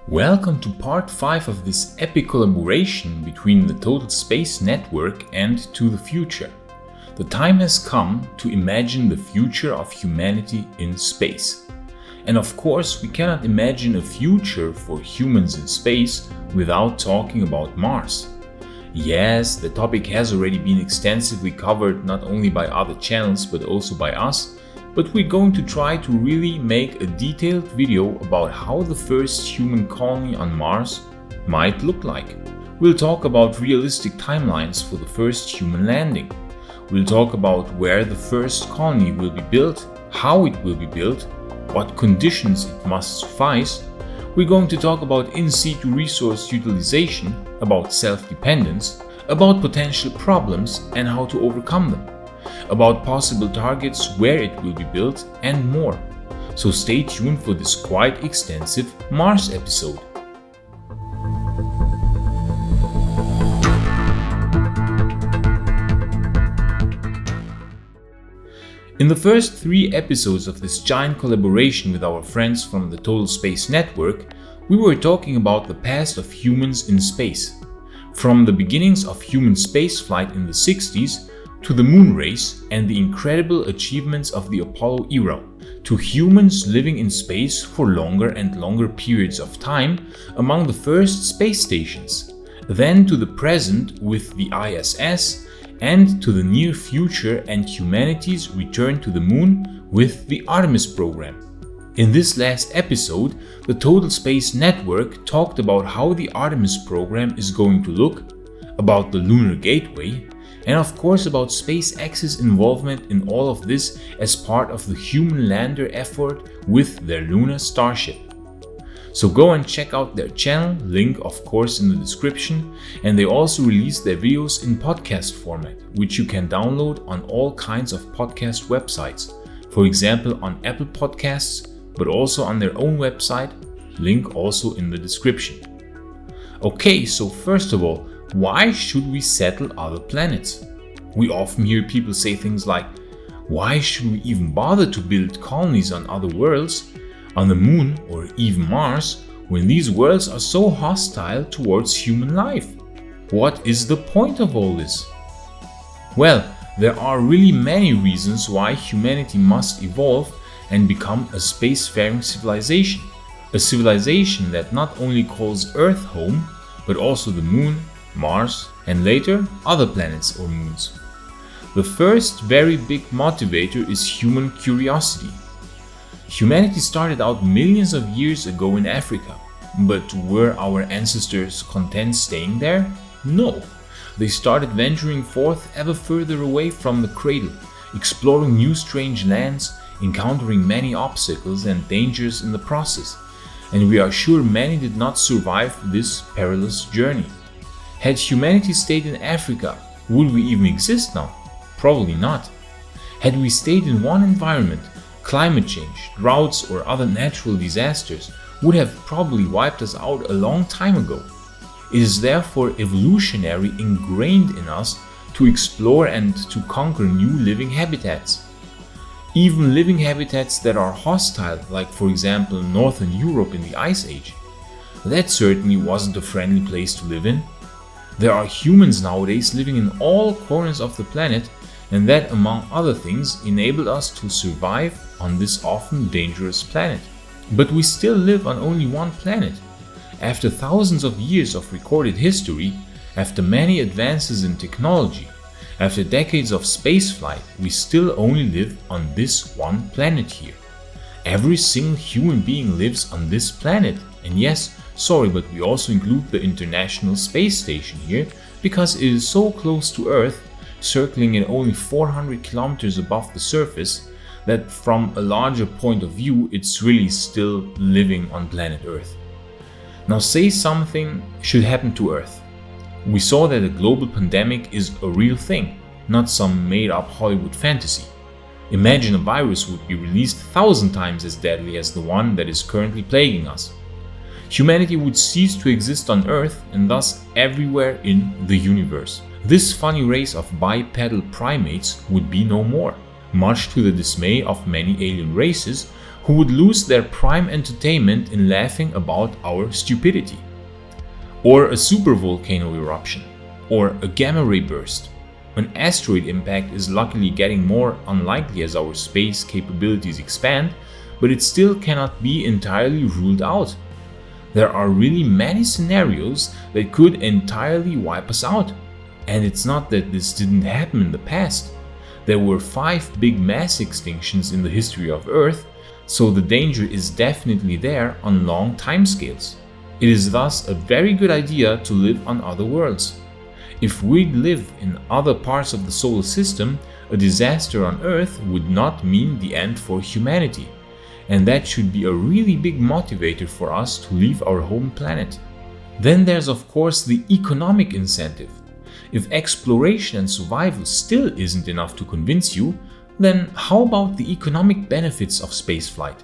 Welcome to part 5 of this epic collaboration between the Total Space Network and To the Future. The time has come to imagine the future of humanity in space. And of course, we cannot imagine a future for humans in space without talking about Mars. Yes, the topic has already been extensively covered not only by other channels but also by us. But we're going to try to really make a detailed video about how the first human colony on Mars might look like. We'll talk about realistic timelines for the first human landing. We'll talk about where the first colony will be built, how it will be built, what conditions it must suffice. We're going to talk about in situ resource utilization, about self-dependence, about potential problems and how to overcome them, about possible targets, where it will be built, and more. So stay tuned for this quite extensive Mars episode. In the first 3 episodes of this giant collaboration with our friends from the Total Space Network, we were talking about the past of humans in space. From the beginnings of human spaceflight in the 60s, to the moon race and the incredible achievements of the Apollo era, to humans living in space for longer and longer periods of time among the first space stations, then to the present with the ISS, and to the near future and humanity's return to the moon with the Artemis program. In this last episode, the Total Space Network talked about how the Artemis program is going to look, about the Lunar Gateway, and of course about SpaceX's involvement in all of this as part of the human lander effort with their Luna Starship. So go and check out their channel, link of course in the description, and they also release their videos in podcast format, which you can download on all kinds of podcast websites, for example on Apple Podcasts, but also on their own website, link also in the description. Okay, so first of all, why should we settle other planets? We often hear people say things like, why should we even bother to build colonies on other worlds, on the moon or even Mars, when these worlds are so hostile towards human life? What is the point of all this? Well, there are really many reasons why humanity must evolve and become a spacefaring civilization. A civilization that not only calls Earth home, but also the moon, Mars, and later other planets or moons. The first very big motivator is human curiosity. Humanity started out millions of years ago in Africa, but were our ancestors content staying there? No. They started venturing forth ever further away from the cradle, exploring new strange lands, encountering many obstacles and dangers in the process, and we are sure many did not survive this perilous journey. Had humanity stayed in Africa, would we even exist now? Probably not. Had we stayed in one environment, climate change, droughts or other natural disasters would have probably wiped us out a long time ago. It is therefore evolutionary ingrained in us to explore and to conquer new living habitats. Even living habitats that are hostile, like for example Northern Europe in the Ice Age. That certainly wasn't a friendly place to live in. There are humans nowadays living in all corners of the planet, and that, among other things, enabled us to survive on this often dangerous planet. But we still live on only one planet. After thousands of years of recorded history, after many advances in technology, after decades of spaceflight, we still only live on this one planet here. Every single human being lives on this planet, and yes, sorry, but we also include the International Space Station here because it is so close to Earth, circling at only 400 kilometers above the surface, that from a larger point of view it's really still living on planet Earth. Now say something should happen to Earth. We saw that a global pandemic is a real thing, not some made-up Hollywood fantasy. Imagine a virus would be released 1,000 times as deadly as the one that is currently plaguing us. Humanity would cease to exist on Earth and thus everywhere in the universe. This funny race of bipedal primates would be no more. Much to the dismay of many alien races, who would lose their prime entertainment in laughing about our stupidity. Or a supervolcano eruption, or a gamma ray burst. An asteroid impact is luckily getting more unlikely as our space capabilities expand, but it still cannot be entirely ruled out. There are really many scenarios that could entirely wipe us out. And it's not that this didn't happen in the past. There were 5 big mass extinctions in the history of Earth, so the danger is definitely there on long timescales. It is thus a very good idea to live on other worlds. If we live in other parts of the solar system, a disaster on Earth would not mean the end for humanity. And that should be a really big motivator for us to leave our home planet. Then there's of course the economic incentive. If exploration and survival still isn't enough to convince you, then how about the economic benefits of spaceflight?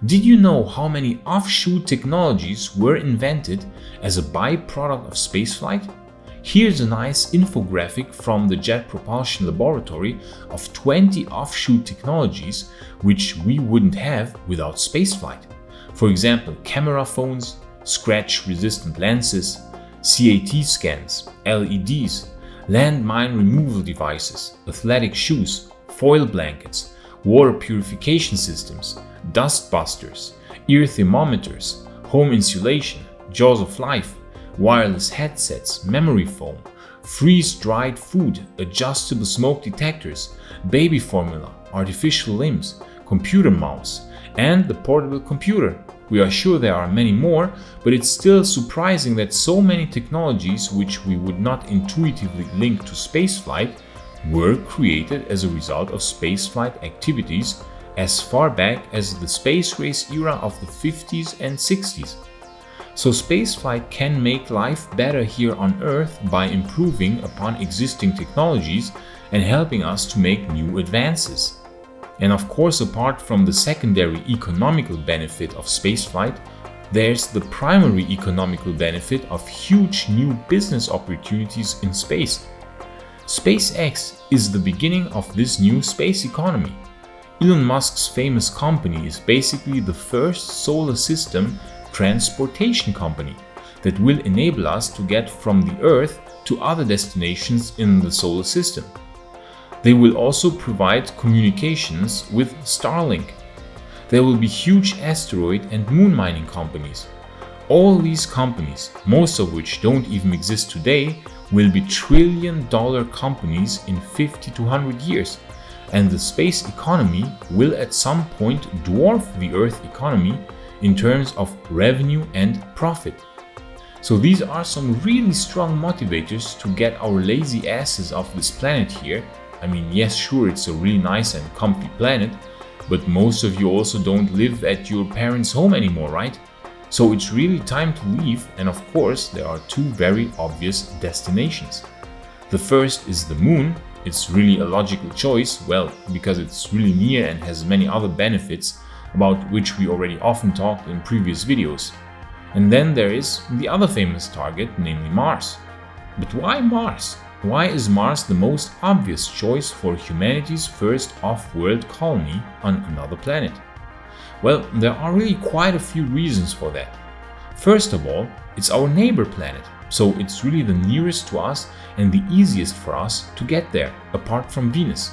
Did you know how many offshoot technologies were invented as a byproduct of spaceflight? Here's a nice infographic from the Jet Propulsion Laboratory of 20 offshoot technologies which we wouldn't have without spaceflight. For example, camera phones, scratch-resistant lenses, CAT scans, LEDs, landmine removal devices, athletic shoes, foil blankets, water purification systems, dust busters, ear thermometers, home insulation, jaws of life, wireless headsets, memory foam, freeze-dried food, adjustable smoke detectors, baby formula, artificial limbs, computer mouse, and the portable computer. We are sure there are many more, but it's still surprising that so many technologies which we would not intuitively link to spaceflight were created as a result of spaceflight activities as far back as the space race era of the 50s and 60s. So spaceflight can make life better here on Earth by improving upon existing technologies and helping us to make new advances. And of course, apart from the secondary economical benefit of spaceflight, there's the primary economical benefit of huge new business opportunities in space. SpaceX is the beginning of this new space economy. Elon Musk's famous company is basically the first solar system transportation company that will enable us to get from the Earth to other destinations in the solar system. They will also provide communications with Starlink. There will be huge asteroid and moon mining companies. All these companies, most of which don't even exist today, will be trillion-dollar companies in 50 to 100 years, and the space economy will at some point dwarf the Earth economy in terms of revenue and profit. So these are some really strong motivators to get our lazy asses off this planet here. I mean, yes, sure, it's a really nice and comfy planet, but most of you also don't live at your parents' home anymore, right? So it's really time to leave, and of course there are 2 very obvious destinations. The first is the moon. It's really a logical choice, well, because it's really near and has many other benefits about which we already often talked in previous videos. And then there is the other famous target, namely Mars. But why Mars? Why is Mars the most obvious choice for humanity's first off-world colony on another planet? Well, there are really quite a few reasons for that. First of all, it's our neighbor planet, so it's really the nearest to us and the easiest for us to get there, apart from Venus.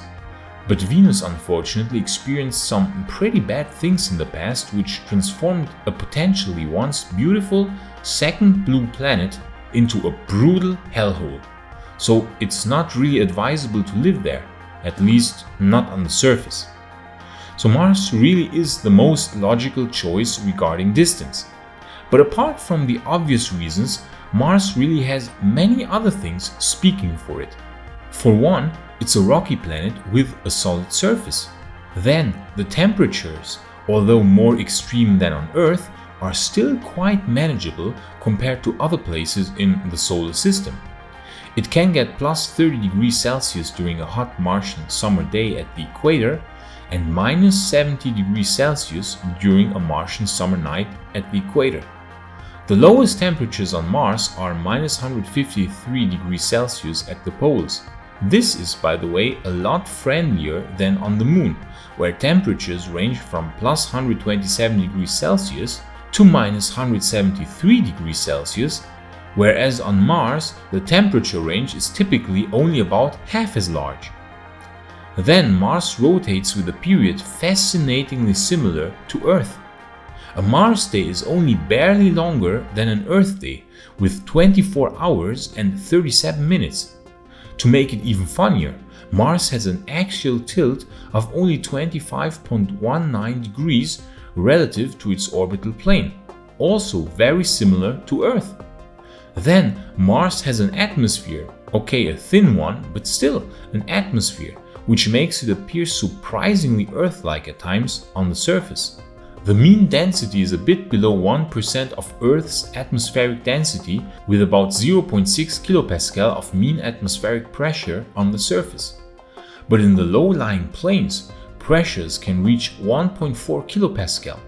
But Venus unfortunately experienced some pretty bad things in the past which transformed a potentially once beautiful second blue planet into a brutal hellhole. So it's not really advisable to live there, at least not on the surface. So Mars really is the most logical choice regarding distance. But apart from the obvious reasons, Mars really has many other things speaking for it. For one, it's a rocky planet with a solid surface. Then, the temperatures, although more extreme than on Earth, are still quite manageable compared to other places in the solar system. It can get plus 30 degrees Celsius during a hot Martian summer day at the equator and minus 70 degrees Celsius during a Martian summer night at the equator. The lowest temperatures on Mars are minus 153 degrees Celsius at the poles, This is, by the way, a lot friendlier than on the Moon, where temperatures range from plus 127 degrees Celsius to minus 173 degrees Celsius, whereas on Mars the temperature range is typically only about half as large. Then Mars rotates with a period fascinatingly similar to Earth. A Mars day is only barely longer than an Earth day, with 24 hours and 37 minutes. To make it even funnier, Mars has an axial tilt of only 25.19 degrees relative to its orbital plane, also very similar to Earth. Then Mars has an atmosphere, okay, a thin one, but still an atmosphere, which makes it appear surprisingly Earth-like at times on the surface. The mean density is a bit below 1% of Earth's atmospheric density, with about 0.6 kilopascal of mean atmospheric pressure on the surface. But in the low-lying plains, pressures can reach 1.4 kilopascal.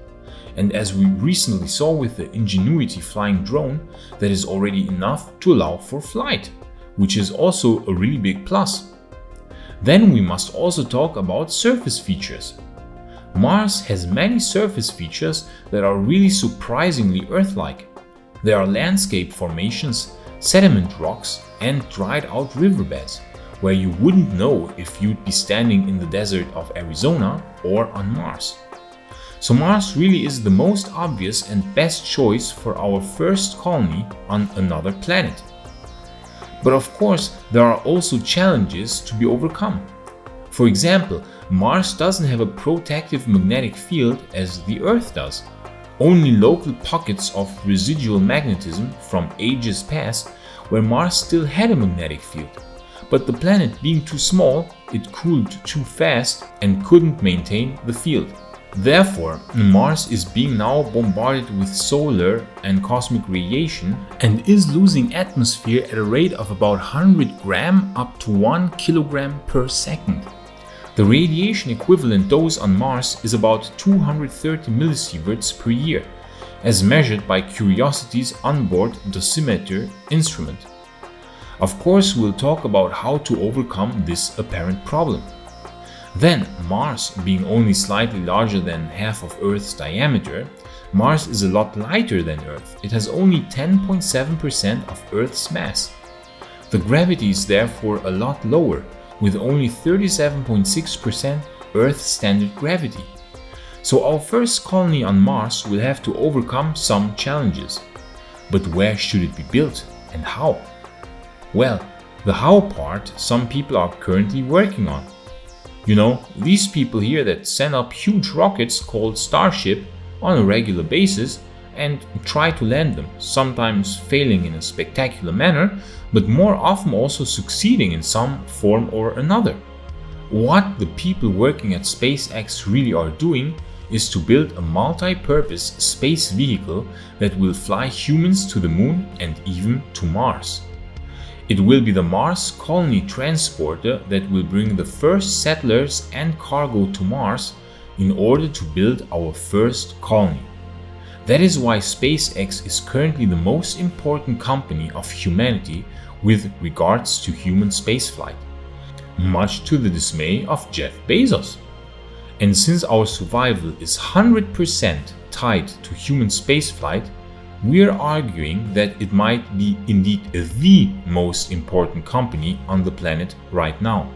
And as we recently saw with the Ingenuity flying drone, that is already enough to allow for flight, which is also a really big plus. Then we must also talk about surface features. Mars has many surface features that are really surprisingly Earth-like. There are landscape formations, sediment rocks, and dried out riverbeds, where you wouldn't know if you'd be standing in the desert of Arizona or on Mars. So Mars really is the most obvious and best choice for our first colony on another planet. But of course, there are also challenges to be overcome. For example, Mars doesn't have a protective magnetic field as the Earth does. Only local pockets of residual magnetism from ages past where Mars still had a magnetic field. But the planet being too small, it cooled too fast and couldn't maintain the field. Therefore, Mars is being now bombarded with solar and cosmic radiation and is losing atmosphere at a rate of about 100 gram up to 1 kilogram per second. The radiation equivalent dose on Mars is about 230 millisieverts per year, as measured by Curiosity's onboard dosimeter instrument. Of course, we'll talk about how to overcome this apparent problem. Then, Mars being only slightly larger than half of Earth's diameter, Mars is a lot lighter than Earth. It has only 10.7% of Earth's mass. The gravity is therefore a lot lower, with only 37.6% Earth standard gravity. So our first colony on Mars will have to overcome some challenges. But where should it be built and how? Well, the how part some people are currently working on. You know, these people here that send up huge rockets called Starship on a regular basis and try to land them, sometimes failing in a spectacular manner, but more often also succeeding in some form or another. What the people working at SpaceX really are doing is to build a multi-purpose space vehicle that will fly humans to the Moon and even to Mars. It will be the Mars Colony Transporter that will bring the first settlers and cargo to Mars in order to build our first colony. That is why SpaceX is currently the most important company of humanity with regards to human spaceflight, much to the dismay of Jeff Bezos. And since our survival is 100% tied to human spaceflight, we are arguing that it might be indeed the most important company on the planet right now.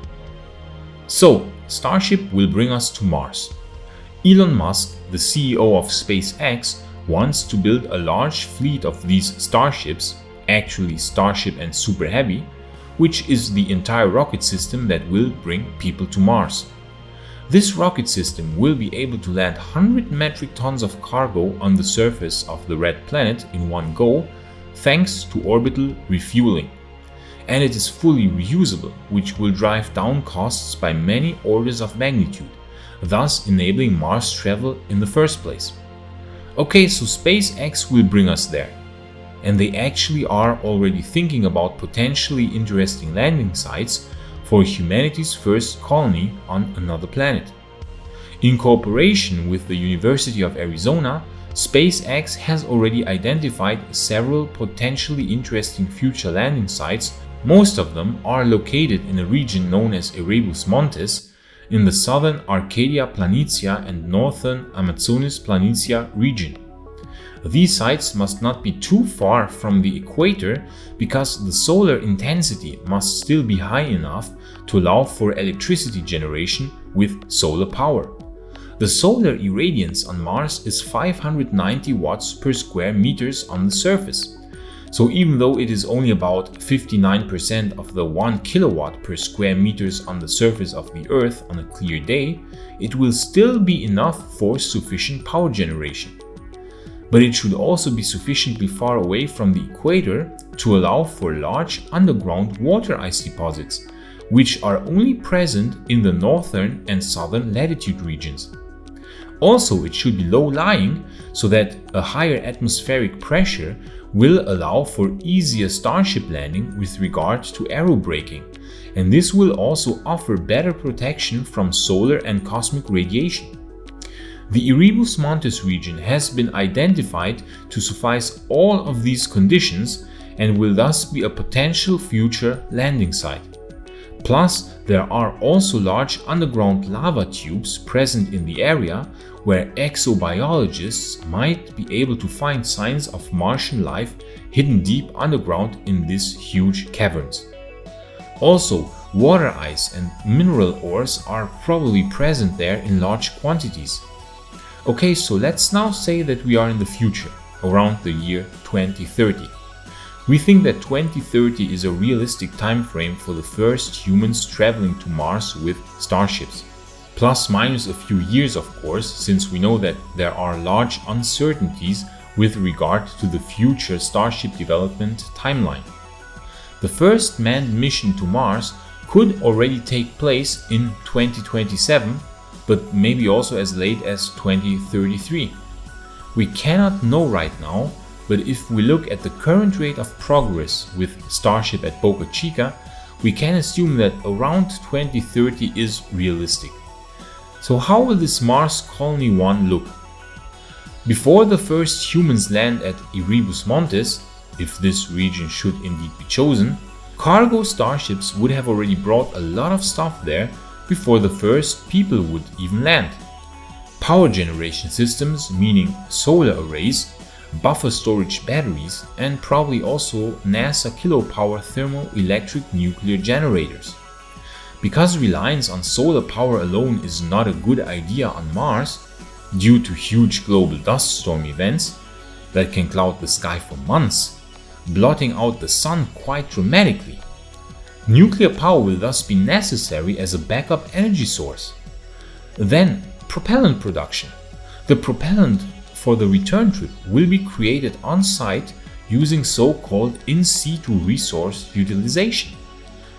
So, Starship will bring us to Mars. Elon Musk, the CEO of SpaceX, wants to build a large fleet of these Starships, actually Starship and Super Heavy, which is the entire rocket system that will bring people to Mars. This rocket system will be able to land 100 metric tons of cargo on the surface of the red planet in one go, thanks to orbital refueling. And it is fully reusable, which will drive down costs by many orders of magnitude, thus enabling Mars travel in the first place. Okay, so SpaceX will bring us there. And they actually are already thinking about potentially interesting landing sites for humanity's first colony on another planet. In cooperation with the University of Arizona, SpaceX has already identified several potentially interesting future landing sites Most of them are located in a region known as Erebus Montes in the southern Arcadia Planitia and northern Amazonas Planitia region. These sites must not be too far from the equator because the solar intensity must still be high enough to allow for electricity generation with solar power. The solar irradiance on Mars is 590 watts per square meters on the surface. So even though it is only about 59% of the 1 kilowatt per square meters on the surface of the Earth on a clear day, it will still be enough for sufficient power generation. But it should also be sufficiently far away from the equator to allow for large underground water ice deposits, which are only present in the northern and southern latitude regions. Also, it should be low-lying so that a higher atmospheric pressure will allow for easier Starship landing with regard to aerobraking, and this will also offer better protection from solar and cosmic radiation. The Erebus Montes region has been identified to suffice all of these conditions and will thus be a potential future landing site. Plus, there are also large underground lava tubes present in the area where exobiologists might be able to find signs of Martian life hidden deep underground in these huge caverns. Also, water ice and mineral ores are probably present there in large quantities. Okay, so let's now say that we are in the future, around the year 2030. We think that 2030 is a realistic time frame for the first humans traveling to Mars with starships. Plus minus a few years, of course, since we know that there are large uncertainties with regard to the future Starship development timeline. The first manned mission to Mars could already take place in 2027, but maybe also as late as 2033. We cannot know right now, but if we look at the current rate of progress with Starship at Boca Chica, we can assume that around 2030 is realistic. So how will this Mars Colony 1 look? Before the first humans land at Erebus Montes, if this region should indeed be chosen, cargo starships would have already brought a lot of stuff there before the first people would even land. Power generation systems, meaning solar arrays, buffer storage batteries, and probably also NASA kilopower thermoelectric nuclear generators. Because reliance on solar power alone is not a good idea on Mars, due to huge global dust storm events that can cloud the sky for months, blotting out the sun quite dramatically, nuclear power will thus be necessary as a backup energy source. Then, propellant production. The propellant for the return trip will be created on site using so-called in situ resource utilization.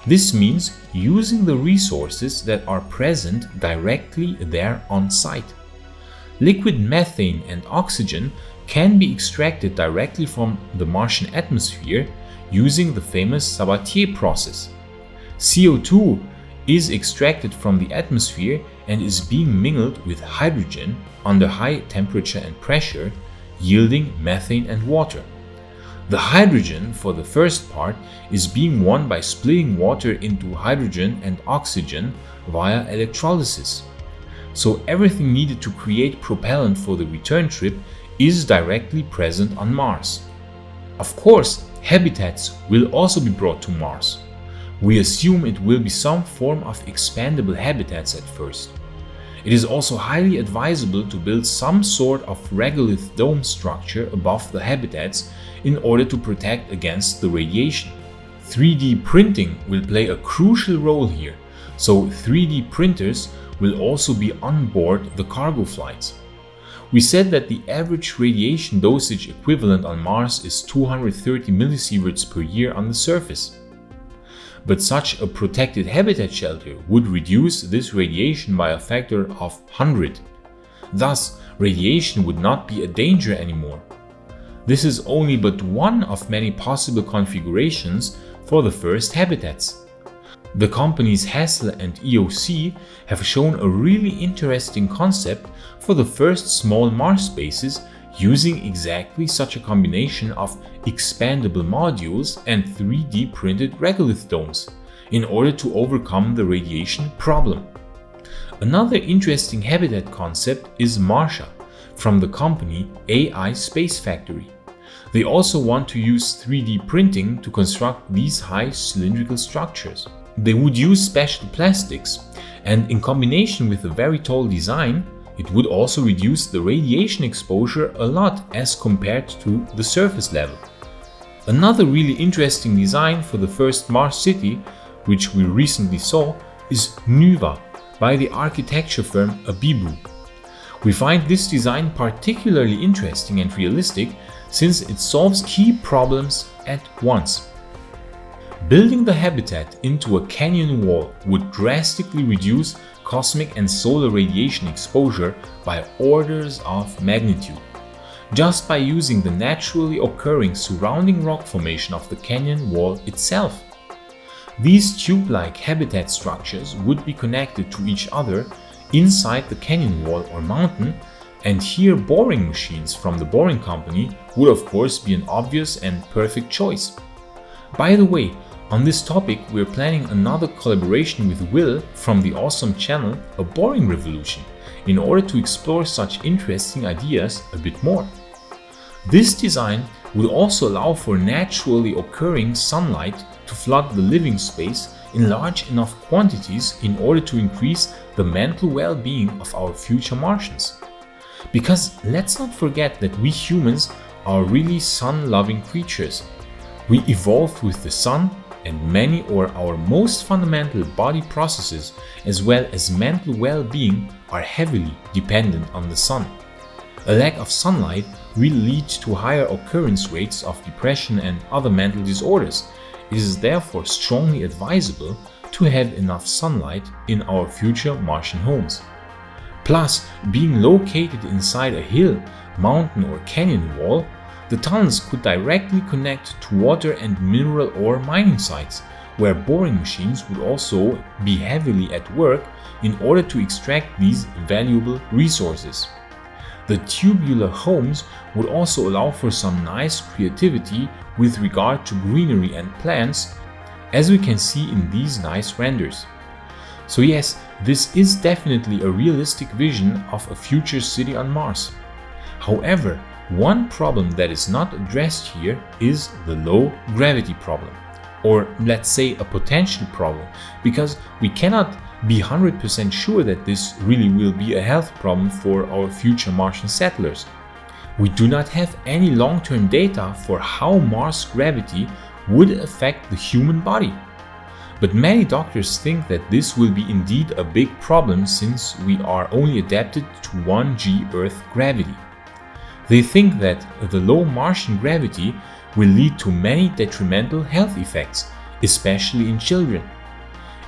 This means using the resources that are present directly there on site. Liquid methane and oxygen can be extracted directly from the Martian atmosphere using the famous Sabatier process. CO2 is extracted from the atmosphere and is being mingled with hydrogen under high temperature and pressure, yielding methane and water. The hydrogen for the first part is being won by splitting water into hydrogen and oxygen via electrolysis. So everything needed to create propellant for the return trip is directly present on Mars. Of course, habitats will also be brought to Mars. We assume it will be some form of expandable habitats at first. It is also highly advisable to build some sort of regolith dome structure above the habitats in order to protect against the radiation. 3D printing will play a crucial role here, so 3D printers will also be on board the cargo flights. We said that the average radiation dosage equivalent on Mars is 230 millisieverts per year on the surface. But such a protected habitat shelter would reduce this radiation by a factor of 100. Thus, radiation would not be a danger anymore. This is only but one of many possible configurations for the first habitats. The companies Hassel and EOC have shown a really interesting concept for the first small Mars bases using exactly such a combination of expandable modules and 3D printed regolith domes in order to overcome the radiation problem. Another interesting habitat concept is Marsha from the company AI Space Factory. They also want to use 3D printing to construct these high cylindrical structures. They would use special plastics, and in combination with a very tall design, it would also reduce the radiation exposure a lot as compared to the surface level. Another really interesting design for the first Mars city, which we recently saw, is Nuva by the architecture firm Abibu. We find this design particularly interesting and realistic since it solves key problems at once. Building the habitat into a canyon wall would drastically reduce cosmic and solar radiation exposure by orders of magnitude, just by using the naturally occurring surrounding rock formation of the canyon wall itself. These tube-like habitat structures would be connected to each other inside the canyon wall or mountain, and here boring machines from the Boring Company would of course be an obvious and perfect choice. By the way, on this topic we're planning another collaboration with Will from the awesome channel A Boring Revolution in order to explore such interesting ideas a bit more. This design would also allow for naturally occurring sunlight to flood the living space in large enough quantities in order to increase the mental well-being of our future Martians. Because let's not forget that we humans are really sun-loving creatures. We evolved with the sun, and many or our most fundamental body processes as well as mental well-being are heavily dependent on the sun. A lack of sunlight will lead to higher occurrence rates of depression and other mental disorders. It is therefore strongly advisable to have enough sunlight in our future Martian homes. Plus, being located inside a hill, mountain or canyon wall, the tunnels could directly connect to water and mineral ore mining sites, where boring machines would also be heavily at work in order to extract these valuable resources. The tubular homes would also allow for some nice creativity with regard to greenery and plants, as we can see in these nice renders. So yes, this is definitely a realistic vision of a future city on Mars. However, one problem that is not addressed here is the low gravity problem, or let's say a potential problem, because we cannot be 100% sure that this really will be a health problem for our future Martian settlers. We do not have any long-term data for how Mars gravity would affect the human body. But many doctors think that this will be indeed a big problem since we are only adapted to 1g Earth gravity. They think that the low Martian gravity will lead to many detrimental health effects, especially in children.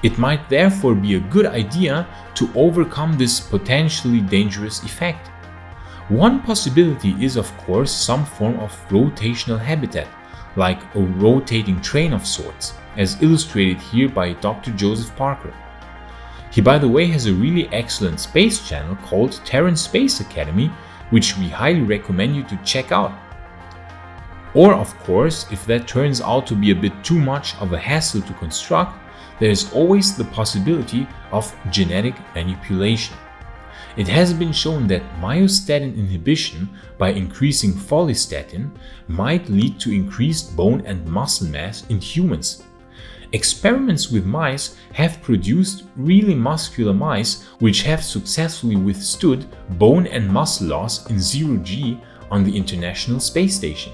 It might therefore be a good idea to overcome this potentially dangerous effect. One possibility is of course some form of rotational habitat, like a rotating train of sorts, as illustrated here by Dr. Joseph Parker. He, by the way, has a really excellent space channel called Terran Space Academy, which we highly recommend you to check out. Or of course, if that turns out to be a bit too much of a hassle to construct, there is always the possibility of genetic manipulation. It has been shown that myostatin inhibition by increasing follistatin might lead to increased bone and muscle mass in humans. Experiments with mice have produced really muscular mice which have successfully withstood bone and muscle loss in 0G on the International Space Station.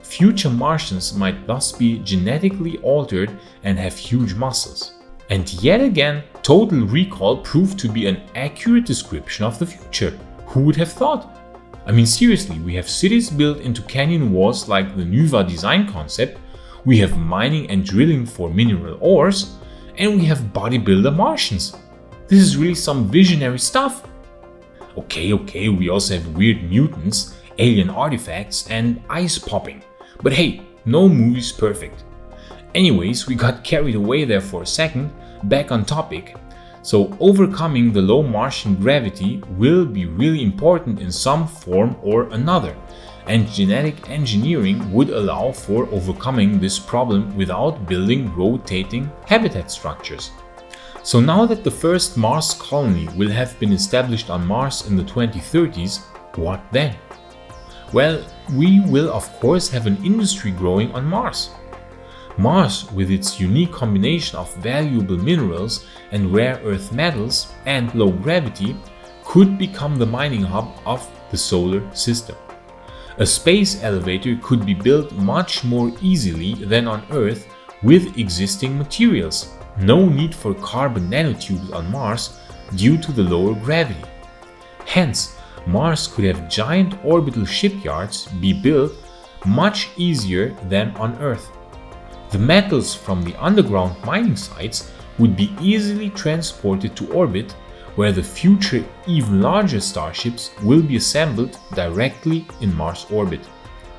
Future Martians might thus be genetically altered and have huge muscles. And yet again, Total Recall proved to be an accurate description of the future. Who would have thought? I mean seriously, we have cities built into canyon walls like the Nuva design concept, we have mining and drilling for mineral ores, and we have bodybuilder Martians. This is really some visionary stuff. Okay, we also have weird mutants, alien artifacts, and ice popping. But hey, no movie's perfect. Anyways, we got carried away there for a second, back on topic. So overcoming the low Martian gravity will be really important in some form or another, and genetic engineering would allow for overcoming this problem without building rotating habitat structures. So now that the first Mars colony will have been established on Mars in the 2030s, what then? Well, we will of course have an industry growing on Mars. Mars, with its unique combination of valuable minerals and rare earth metals and low gravity, could become the mining hub of the solar system. A space elevator could be built much more easily than on Earth with existing materials. No need for carbon nanotubes on Mars due to the lower gravity. Hence, Mars could have giant orbital shipyards be built much easier than on Earth. The metals from the underground mining sites would be easily transported to orbit, where the future even larger starships will be assembled directly in Mars orbit.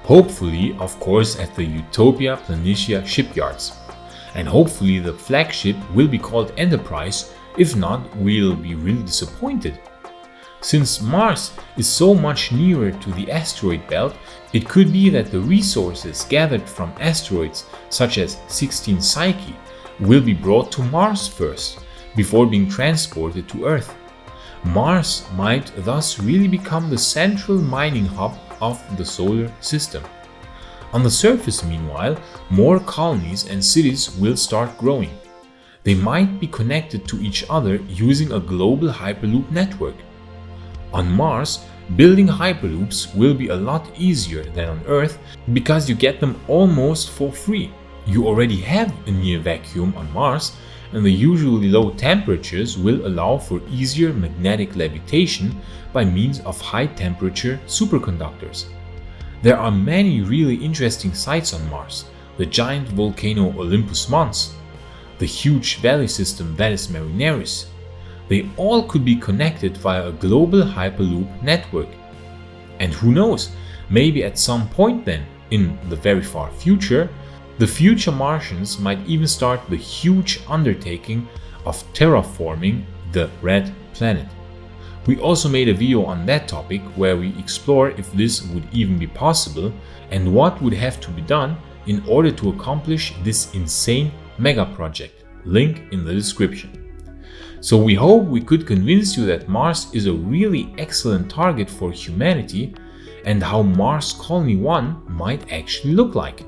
Hopefully, of course, at the Utopia Planitia shipyards. And hopefully the flagship will be called Enterprise, if not, we'll be really disappointed. Since Mars is so much nearer to the asteroid belt, it could be that the resources gathered from asteroids such as 16 Psyche will be brought to Mars first, before being transported to Earth. Mars might thus really become the central mining hub of the solar system. On the surface, meanwhile, more colonies and cities will start growing. They might be connected to each other using a global Hyperloop network. On Mars, building Hyperloops will be a lot easier than on Earth because you get them almost for free. You already have a near vacuum on Mars, and the usually low temperatures will allow for easier magnetic levitation by means of high temperature superconductors. There are many really interesting sites on Mars: the giant volcano Olympus Mons, the huge valley system Valles Marineris. They all could be connected via a global Hyperloop network. And who knows, maybe at some point then, in the very far future, the future Martians might even start the huge undertaking of terraforming the Red Planet. We also made a video on that topic where we explore if this would even be possible and what would have to be done in order to accomplish this insane mega project. Link in the description. So we hope we could convince you that Mars is a really excellent target for humanity and how Mars Colony 1 might actually look like.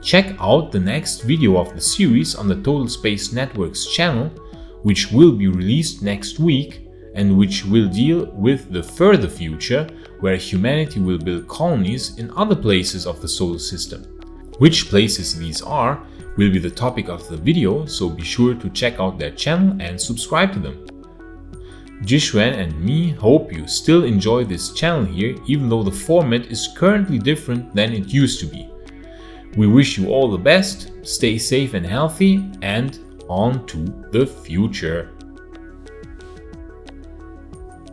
Check out the next video of the series on the Total Space Network's channel, which will be released next week and which will deal with the further future where humanity will build colonies in other places of the solar system. Which places these are will be the topic of the video, so be sure to check out their channel and subscribe to them. Jishuan and me hope you still enjoy this channel here, even though the format is currently different than it used to be. We wish you all the best, stay safe and healthy, and on to the future.